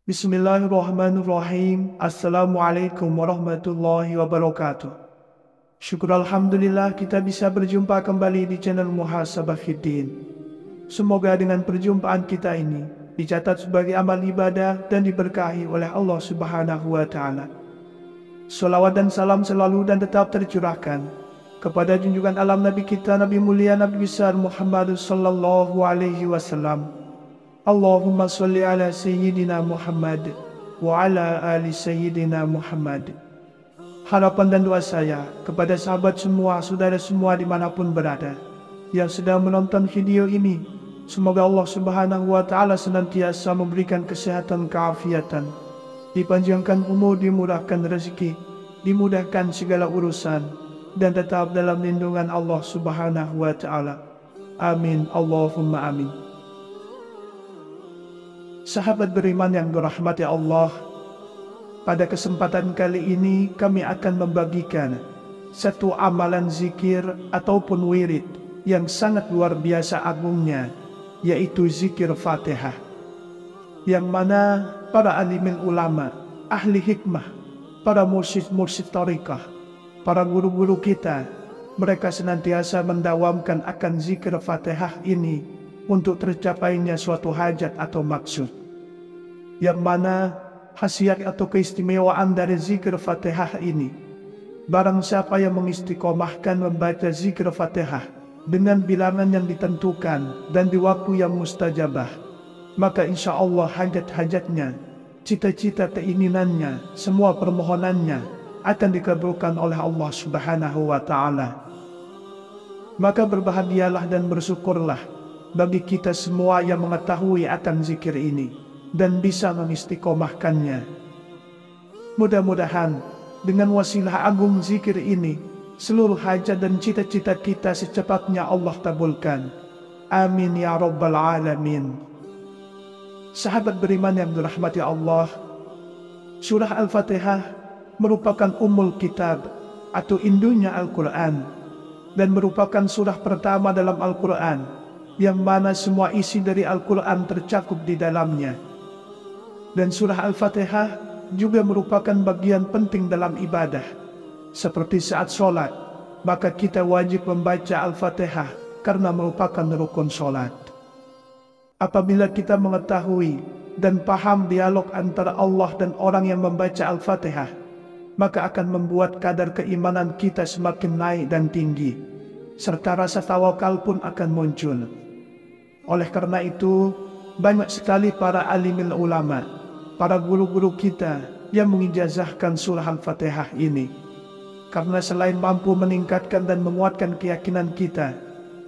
Bismillahirrahmanirrahim. Assalamualaikum warahmatullahi wabarakatuh. Syukur Alhamdulillah kita bisa berjumpa kembali di channel Muhasabah Fiddin. Semoga dengan perjumpaan kita ini dicatat sebagai amal ibadah dan diberkahi oleh Allah Subhanahu wa Ta'ala. Salawat dan salam selalu dan tetap tercurahkan kepada junjungan alam Nabi kita, Nabi mulia, Nabi besar Muhammad sallallahu alaihi wasallam. Allahumma salli ala Sayyidina Muhammad wa ala ali Sayyidina Muhammad. Harapan dan doa saya kepada sahabat semua, saudara semua dimanapun berada yang sedang menonton video ini, semoga Allah Subhanahu wa Ta'ala senantiasa memberikan kesehatan, keafiatan, dipanjangkan umur, dimurahkan rezeki, dimudahkan segala urusan, dan tetap dalam lindungan Allah Subhanahu wa Ta'ala. Amin, Allahumma amin. Sahabat beriman yang dirahmati Allah, pada kesempatan kali ini kami akan membagikan satu amalan zikir ataupun wirid yang sangat luar biasa agungnya, yaitu zikir Fatihah, yang mana para alimil ulama, ahli hikmah, para mursyid-mursyid tariqah, para guru-guru kita, mereka senantiasa mendawamkan akan zikir Fatihah ini untuk tercapainya suatu hajat atau maksud. Yang mana khasiat atau keistimewaan dari zikir Fatihah ini, barang siapa yang mengistiqomahkan membaca zikir Fatihah dengan bilangan yang ditentukan dan di waktu yang mustajabah, maka insya Allah hajat-hajatnya, cita-cita keinginannya, semua permohonannya akan dikabulkan oleh Allah Subhanahu wa Ta'ala. Maka berbahagialah dan bersyukurlah bagi kita semua yang mengetahui akan zikir ini dan bisa mengistiqomahkannya. Mudah-mudahan dengan wasilah agung zikir ini, seluruh hajat dan cita-cita kita secepatnya Allah kabulkan. Amin ya rabbal alamin. Sahabat beriman yang dirahmati Allah, surah Al-Fatihah merupakan ummul kitab atau induknya Al-Quran, dan merupakan surah pertama dalam Al-Quran yang mana semua isi dari Al-Quran tercakup di dalamnya. Dan surah Al-Fatihah juga merupakan bagian penting dalam ibadah. Seperti saat sholat, maka kita wajib membaca Al-Fatihah karena merupakan rukun sholat. Apabila kita mengetahui dan paham dialog antara Allah dan orang yang membaca Al-Fatihah, maka akan membuat kadar keimanan kita semakin naik dan tinggi, serta rasa tawakal pun akan muncul. Oleh karena itu, banyak sekali para alimil ulama, para guru-guru kita yang mengijazahkan surah Al-Fatihah ini. Karena selain mampu meningkatkan dan menguatkan keyakinan kita,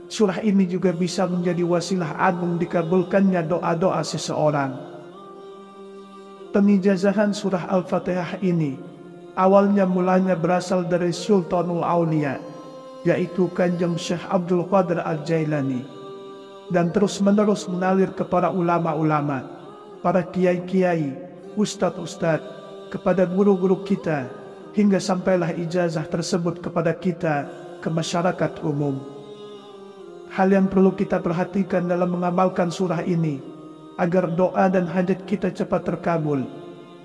surah ini juga bisa menjadi wasilah agung dikabulkannya doa-doa seseorang. Pengijazahan surah Al-Fatihah ini awalnya mulanya berasal dari Sultanul Aulia, yaitu Kanjeng Syekh Abdul Qadir Al-Jailani, dan terus-menerus mengalir ke para ulama-ulama, para kiai-kiai, ustadz-ustadz, kepada guru-guru kita, hingga sampailah ijazah tersebut kepada kita, ke masyarakat umum. Hal yang perlu kita perhatikan dalam mengamalkan surah ini, agar doa dan hajat kita cepat terkabul,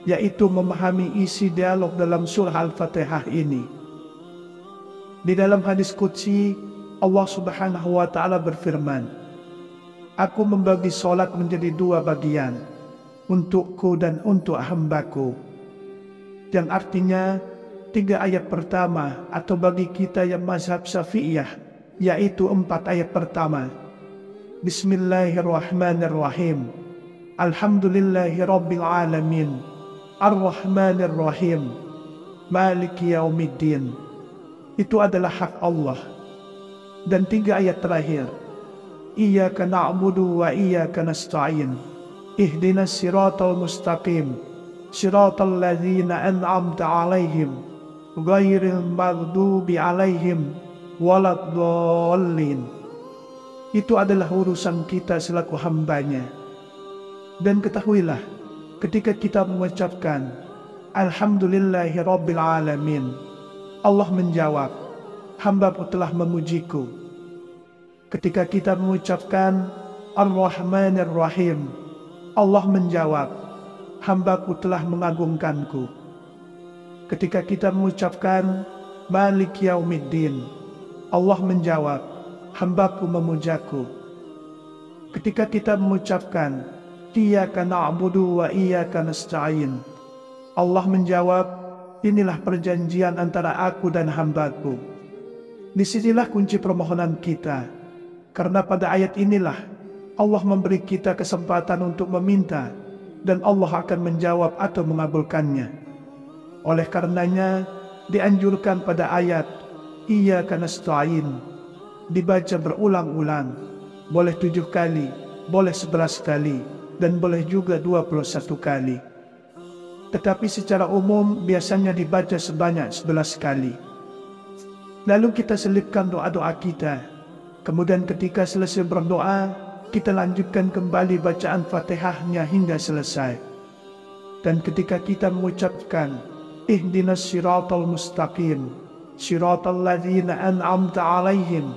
yaitu memahami isi dialog dalam surah Al-Fatihah ini. Di dalam hadis qudsi, Allah Subhanahu wa Ta'ala berfirman, "Aku membagi solat menjadi dua bagian, untukku dan untuk hambaku." Yang artinya 3 ayat pertama atau bagi kita yang mazhab Syafi'iyah, yaitu 4 ayat pertama. Bismillahirrahmanirrahim. Alhamdulillahi rabbil alamin. Ar-Rahmanir-Rahim. Maliki yaumiddin. Itu adalah hak Allah. Dan 3 ayat terakhir, Iyyaka na'budu wa iyyaka nasta'in. Ihdinas siratal mustaqim. Siratal ladzina an'amta 'alaihim ghairil maghdubi 'alaihim waladdallin. Itu adalah urusan kita selaku hambanya. Dan ketahuilah, ketika kita mengucapkan Alhamdulillahi rabbil alamin, Allah menjawab, "Hambaku telah memujiku." Ketika kita mengucapkan Ar-Rahmanir Rahim, Allah menjawab, hambaku telah mengagungkanku. Ketika kita mengucapkan Malik Yaumiddin, Allah menjawab, hambaku memujaku. Ketika kita mengucapkan Iyyaka na'budu wa iyyaka nasta'in, Allah menjawab, inilah perjanjian antara aku dan hambaku. Disinilah kunci permohonan kita, karena pada ayat inilah Allah memberi kita kesempatan untuk meminta, dan Allah akan menjawab atau mengabulkannya. Oleh karenanya, dianjurkan pada ayat Iyyaka nasta'in dibaca berulang-ulang, boleh 7 kali, boleh 11 kali, dan boleh juga 21 kali. Tetapi secara umum biasanya dibaca sebanyak 11 kali. Lalu kita selipkan doa-doa kita. Kemudian ketika selesai berdoa, kita lanjutkan kembali bacaan Fatihahnya hingga selesai. Dan ketika kita mengucapkan Ihdinas siratal mustaqim, siratal ladzina an'amta alaihim,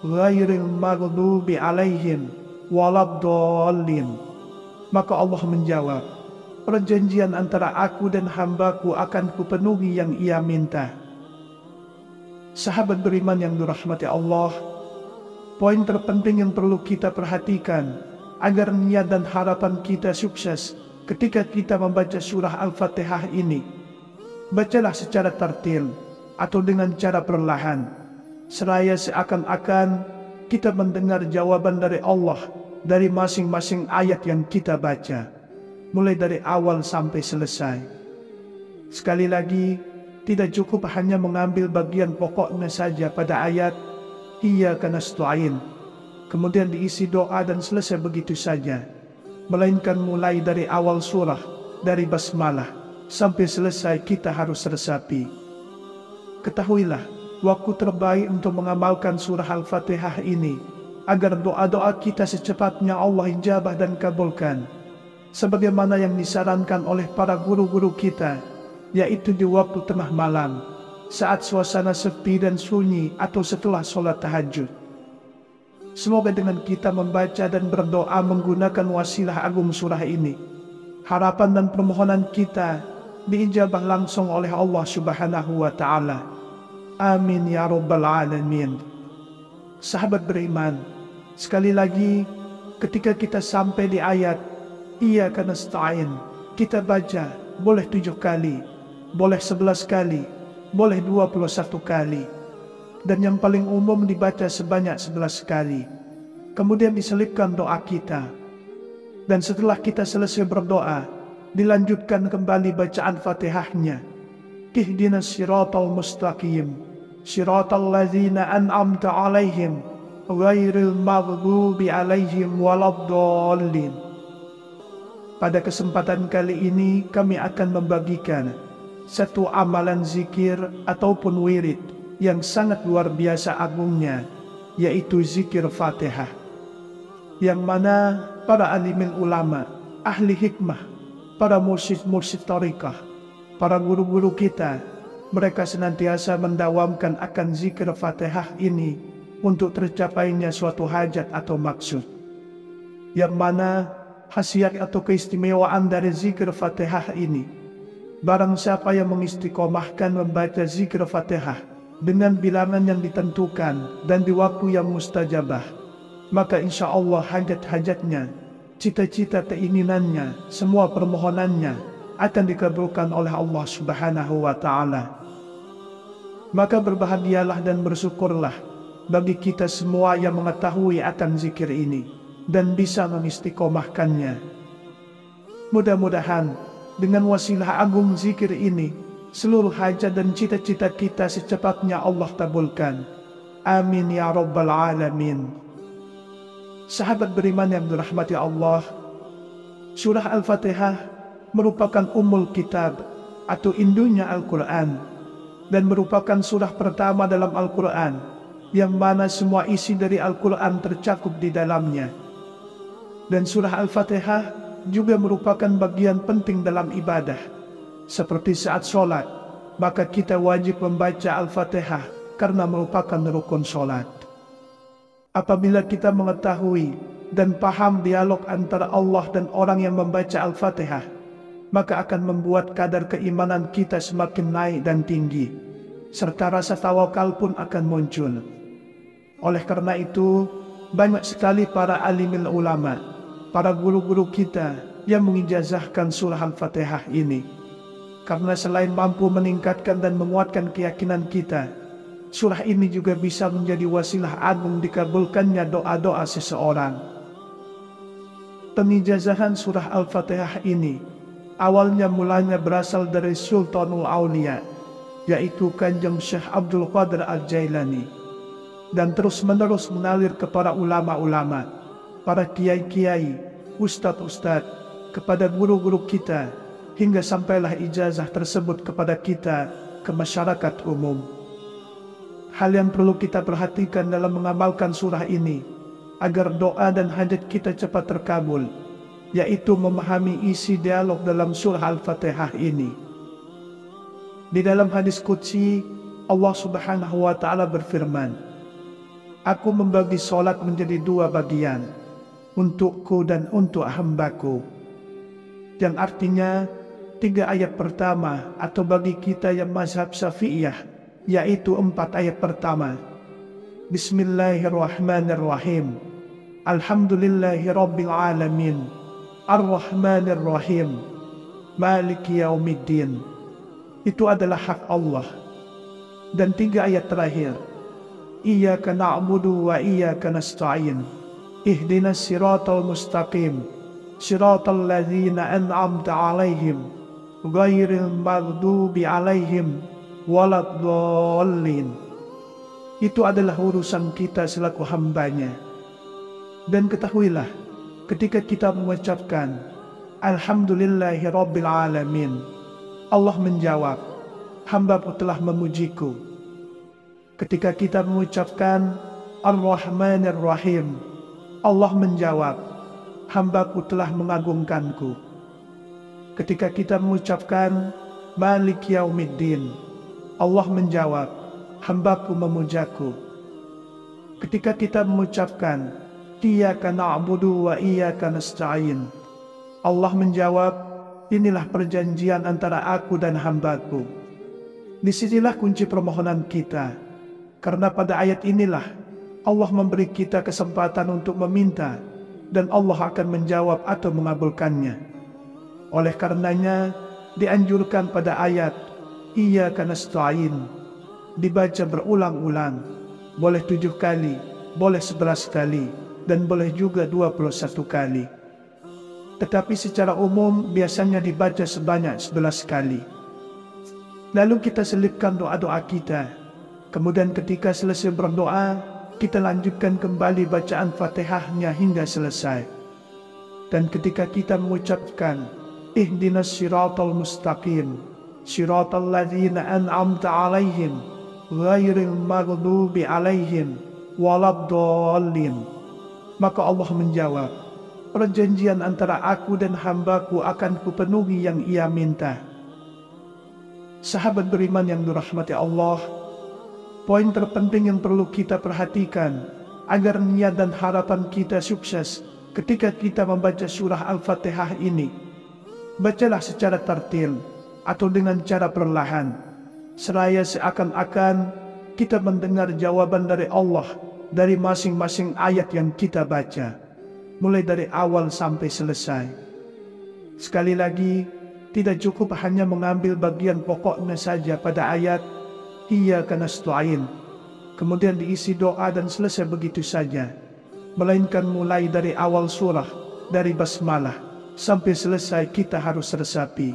ghairil maghdubi alaihim, waladdallin, maka Allah menjawab, perjanjian antara aku dan hambaku akan kupenuhi yang ia minta. Sahabat beriman yang dirahmati Allah, poin terpenting yang perlu kita perhatikan agar niat dan harapan kita sukses ketika kita membaca surah Al-Fatihah ini, bacalah secara tartil atau dengan cara perlahan, seraya seakan-akan kita mendengar jawaban dari Allah dari masing-masing ayat yang kita baca, mulai dari awal sampai selesai. Sekali lagi, tidak cukup hanya mengambil bagian pokoknya saja pada ayat Iyyaka nasta'in, kemudian diisi doa dan selesai begitu saja, melainkan mulai dari awal surah, dari basmalah sampai selesai kita harus resapi. Ketahuilah, waktu terbaik untuk mengamalkan surah Al-Fatihah ini agar doa-doa kita secepatnya Allah ijabah dan kabulkan, sebagaimana yang disarankan oleh para guru-guru kita, yaitu di waktu tengah malam, saat suasana sepi dan sunyi atau setelah sholat tahajud. Semoga dengan kita membaca dan berdoa menggunakan wasilah agung surah ini, harapan dan permohonan kita diijabah langsung oleh Allah Subhanahu wa Ta'ala. Amin ya Rabbal Alamin. Sahabat beriman, sekali lagi, ketika kita sampai di ayat Iyyaka nasta'in, kita baca boleh 7 kali, boleh 11 kali, boleh 21 kali, dan yang paling umum dibaca sebanyak 11 kali. Kemudian diselipkan doa kita, dan setelah kita selesai berdoa, dilanjutkan kembali bacaan Fatihahnya. Ihdinas siratal mustaqim, siratal ladzina an'amta alaihim, ghairil maghdubi alaihim waladdallin. Pada kesempatan kali ini kami akan membagikan satu amalan zikir ataupun wirid yang sangat luar biasa agungnya, yaitu zikir Fatihah, yang mana para alimil ulama, ahli hikmah, para mursyid-mursyid tariqah, para guru-guru kita, mereka senantiasa mendawamkan akan zikir Fatihah ini untuk tercapainya suatu hajat atau maksud. Yang mana khasiat atau keistimewaan dari zikir Fatihah ini, barang siapa yang mengistiqomahkan membaca zikir Fatihah dengan bilangan yang ditentukan dan di waktu yang mustajabah, maka insya Allah hajat-hajatnya, cita-cita keinginannya, semua permohonannya akan dikabulkan oleh Allah Subhanahu wa Ta'ala. Maka berbahagialah dan bersyukurlah bagi kita semua yang mengetahui akan zikir ini dan bisa mengistiqomahkannya. Mudah-mudahan dengan wasilah agung zikir ini, seluruh hajat dan cita-cita kita secepatnya Allah kabulkan. Amin ya Rabbal Alamin. Sahabat beriman yang dirahmati Allah, surah Al-Fatihah merupakan ummul kitab atau induknya Al-Quran, dan merupakan surah pertama dalam Al-Quran yang mana semua isi dari Al-Quran tercakup di dalamnya. Dan surah Al-Fatihah juga merupakan bagian penting dalam ibadah. Seperti saat sholat, maka kita wajib membaca Al-Fatihah karena merupakan rukun sholat. Apabila kita mengetahui dan paham dialog antara Allah dan orang yang membaca Al-Fatihah, maka akan membuat kadar keimanan kita semakin naik dan tinggi, serta rasa tawakal pun akan muncul. Oleh karena itu, banyak sekali para alimil ulama, para guru-guru kita yang mengijazahkan surah Al-Fatihah ini. Karena selain mampu meningkatkan dan menguatkan keyakinan kita, surah ini juga bisa menjadi wasilah agung dikabulkannya doa-doa seseorang. Pengijazahan surah Al-Fatihah ini awalnya mulanya berasal dari Sultanul Aulia, yaitu Kanjeng Syekh Abdul Qadir Al-Jailani, dan terus-menerus mengalir ke para ulama-ulama, para kiai-kiai, ustadz-ustadz, kepada guru-guru kita, hingga sampailah ijazah tersebut kepada kita, ke masyarakat umum. Hal yang perlu kita perhatikan dalam mengamalkan surah ini, agar doa dan hajat kita cepat terkabul, yaitu memahami isi dialog dalam surah Al-Fatihah ini. Di dalam hadis qudsi, Allah Subhanahu wa Ta'ala berfirman, "Aku membagi solat menjadi dua bagian, untukku dan untuk hambaku." Yang artinya, 3 ayat pertama atau bagi kita yang mazhab Syafi'iyah, yaitu 4 ayat pertama. Bismillahirrahmanirrahim. Alhamdulillahi Rabbil Alamin. Ar-Rahmanir-Rahim. Maliki Yaumiddin. Itu adalah hak Allah. Dan 3 ayat terakhir. Iyyaka na'budu wa iyyaka nasta'in. Ihdinas siratal mustaqim. Siratal ladzina an'amta 'alaihim. Ghairil maghdubi 'alaihim waladdallin. Itu adalah urusan kita selaku hambanya. Dan ketahuilah, ketika kita mengucapkan Alhamdulillahi Rabbil Alamin, Allah menjawab, "Hambaku telah memujiku." Ketika kita mengucapkan Ar-Rahmanir Rahim, Allah menjawab, "Hambaku telah mengagungkanku." Ketika kita mengucapkan Malik Yaumiddin, Allah menjawab, "Hambaku memujaku." Ketika kita mengucapkan Iyyaka na'budu wa iyyaka nasta'in, Allah menjawab, "Inilah perjanjian antara aku dan hambaku." Disinilah kunci permohonan kita, karena pada ayat inilah Allah memberi kita kesempatan untuk meminta, dan Allah akan menjawab atau mengabulkannya. Oleh karenanya, dianjurkan pada ayat Iyyaka nasta'in dibaca berulang-ulang, boleh 7 kali, boleh 11 kali, dan boleh juga 21 kali. Tetapi secara umum biasanya dibaca sebanyak 11 kali. Lalu kita selipkan doa-doa kita. Kemudian ketika selesai berdoa, kita lanjutkan kembali bacaan Fatihahnya hingga selesai. Dan ketika kita mengucapkan Ihdinas siratal mustaqim, siratal ladzina an'amta 'alaihim, ghairil maghdubi 'alaihim waladdallin, maka Allah menjawab, "Perjanjian antara aku dan hambaku akan kupenuhi yang ia minta." Sahabat beriman yang dirahmati Allah, poin terpenting yang perlu kita perhatikan agar niat dan harapan kita sukses ketika kita membaca surah Al-Fatihah ini, bacalah secara tartil atau dengan cara perlahan, seraya seakan-akan kita mendengar jawaban dari Allah dari masing-masing ayat yang kita baca, mulai dari awal sampai selesai. Sekali lagi, tidak cukup hanya mengambil bagian pokoknya saja pada ayat Iyyaka nasta'in, kemudian diisi doa dan selesai begitu saja, melainkan mulai dari awal surah, dari basmalah sampai selesai kita harus resapi.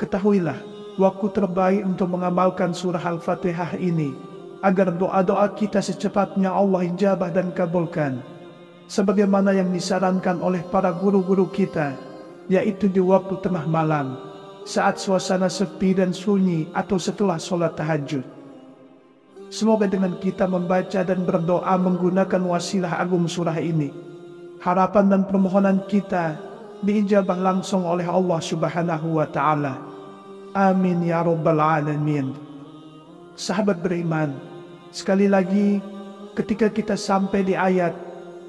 Ketahuilah, waktu terbaik untuk mengamalkan surah Al-Fatihah ini agar doa-doa kita secepatnya Allah ijabah dan kabulkan, sebagaimana yang disarankan oleh para guru-guru kita, yaitu di waktu tengah malam, saat suasana sepi dan sunyi atau setelah sholat tahajud. Semoga dengan kita membaca dan berdoa menggunakan wasilah agung surah ini, harapan dan permohonan kita diijabah langsung oleh Allah Subhanahu wa Ta'ala. Amin ya Rabbal Alamin. Sahabat beriman, sekali lagi, ketika kita sampai di ayat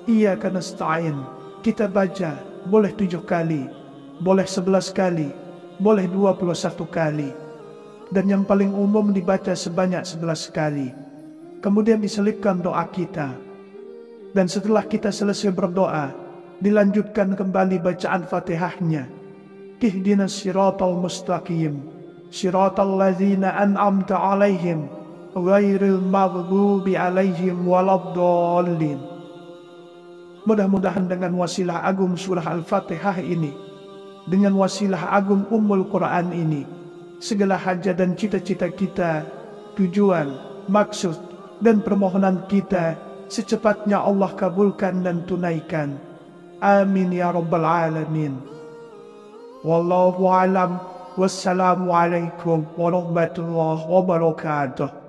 Iyyaka nasta'in, kita baca boleh 7 kali, boleh 11 kali, boleh 21 kali. Dan yang paling umum dibaca sebanyak 11 kali. Kemudian diselipkan doa kita. Dan setelah kita selesai berdoa, dilanjutkan kembali bacaan Fatihahnya. Ihdinas siratal mustaqim, siratal ladzina an'amta alaihim, ghairil maghdubi alaihim waladdallin. Mudah-mudahan dengan wasilah agung surah Al-Fatihah ini, dengan wasilah agung Ummul Quran ini, segala hajat dan cita-cita kita, tujuan, maksud, dan permohonan kita secepatnya Allah kabulkan dan tunaikan. Amin ya rabbal alamin. Wallahu a'lam. Wassalamualaikum warahmatullahi wabarakatuh.